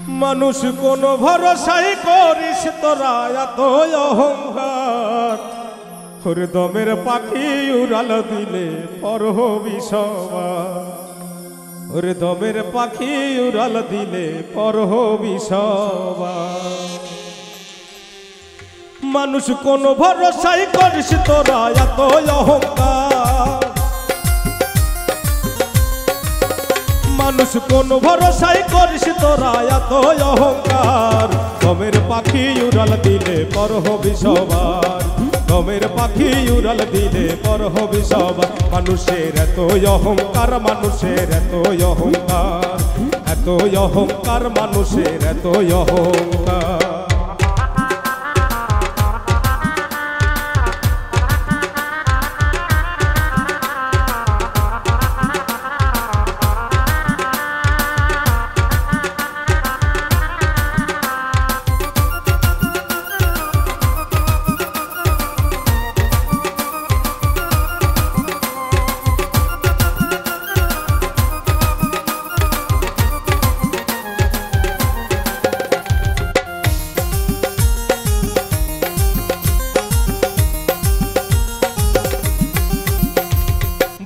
মানুষ কোনো ভরসাই করিস তোরা এত অহংকার ওরে দমের পাখি উড়াল দিলে পর হবি সবার ওরে দমের পাখি উড়াল দিলে পর হবি সবার মানুষ কোনো ভরসাই করিস তোরা এত অহংকার মানুষ কোনো ভরসাই করিস তোরা এত অহংকার দমের পাখি উড়াল দিলে পর হবি সবার দমের পাখি উড়াল দিলে পর হবি সবার মানুষের এত অহংকার মানুষের এত অহংকার এত অহংকার মানুষের এত অহংকার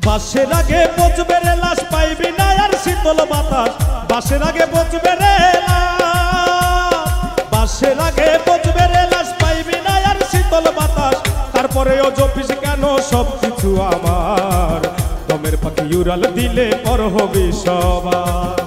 বাসের আগে পচবে রে লাশ পাইবি না আর শীতল বাতাস বাসের আগে পচবে রে বাসের আগে পচবে রে লাশ পাইবি না আর শীতল বাতাস তারপরেও জপিস কেন সব কিছু আমার দমের পাখি উড়াল দিলে পর হবি সবার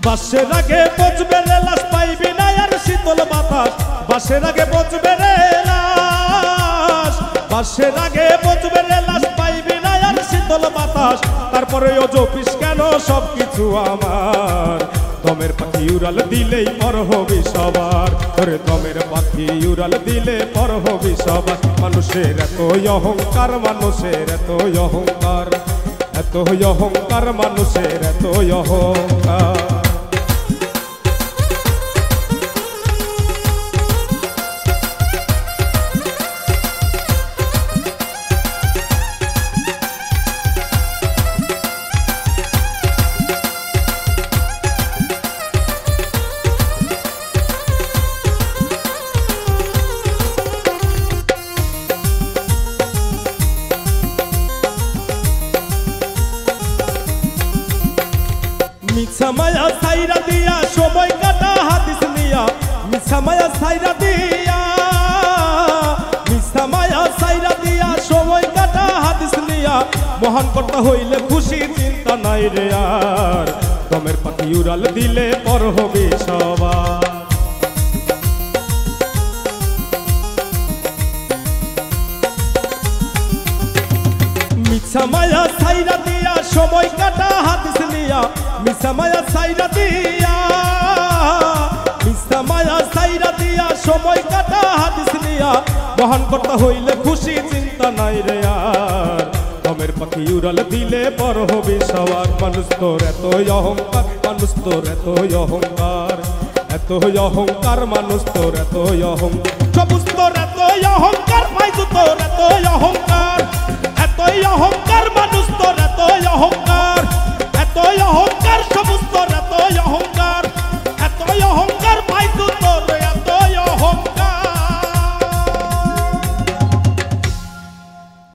বাসের আগে পচবে রে লাশ পাইবি না আর শীতল বাতাস বাসের আগে পচবে রে লাশ বাসের আগে পচবে রে লাশ পাইবি না আর শীতল বাতাস তারপরেও জপিস কেন সব কিছু আমার দমের পাখি উড়াল দিলেই পর হবি সবার ওরে দমের পাখি উড়াল দিলে পর হবি সবার মানুষের এত অহংকার মানুষের এত অহংকার এত অহংকার মানুষের এত অহংকার মিছা মায়া সাইরা দিয়া সময় কাটা হাদিস নিয়া মিছা মায়া সাইরা দিয়া মিছা মায়া সাইরা দিয়া সময় কাটা হাদিস নিয়া মহান কর্তা হইলে খুশি চিন্তা নাই রে আর দমের পাখি উড়াল দিলে পর হবি সবার মিছা মায়া সাইরা দিয়া সময় কাটা হাদিস নিয়া মিছা মায়া সাইরা দিয়া মিছা মায়া সাইরা দিয়া সময় কাটা হাদিস নিয়া মহান কর্তা হইলে খুশি চিন্তা নাই রে আর দমের পাখি উড়াল দিলে পর হবি সবার মানুষ তোর এত অহংকার মানুষ তোর এত অহংকার এত অহংকার মানুষ তোর এত অহংকার সবুজ তোর এত অহংকার পাইছো তোর এত অহংকার